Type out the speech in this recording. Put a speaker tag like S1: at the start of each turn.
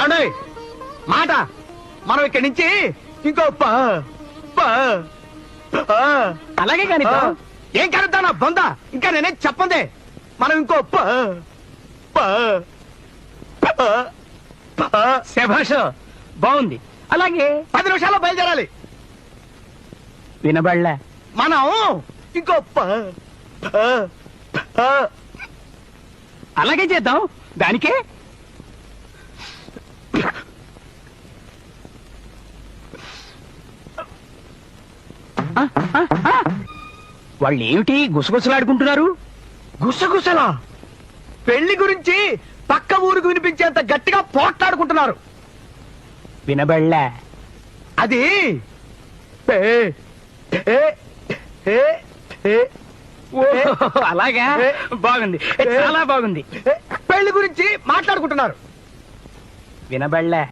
S1: ఏమండి మాట మనం ఇక్కడి నుంచి ఇంకో
S2: అలాగే కానీ
S1: ఏం కలుద్దా నా బొంద ఇంకా నేనేం చెప్పందే మనం ఇంకో
S2: శభాష్ బాగుంది. అలాగే
S1: 10 నిమిషాల్లో బయలుదేరాలి.
S2: వినబడలే.
S1: మనం ఇంకో
S2: అలాగే చేద్దాం. దానికే వాళ్ళు ఏమిటి గుసగుసలాడుకుంటున్నారు?
S1: గుసగుసలా పెళ్లి గురించి పక్క ఊరికి వినిపించేంత గట్టిగా పోట్లాడుకుంటున్నారు.
S2: వినబడలే.
S1: అది
S2: అలాగా బాగుంది, చాలా బాగుంది.
S1: పెళ్లి గురించి మాట్లాడుకుంటున్నారు.
S2: వినబడలే.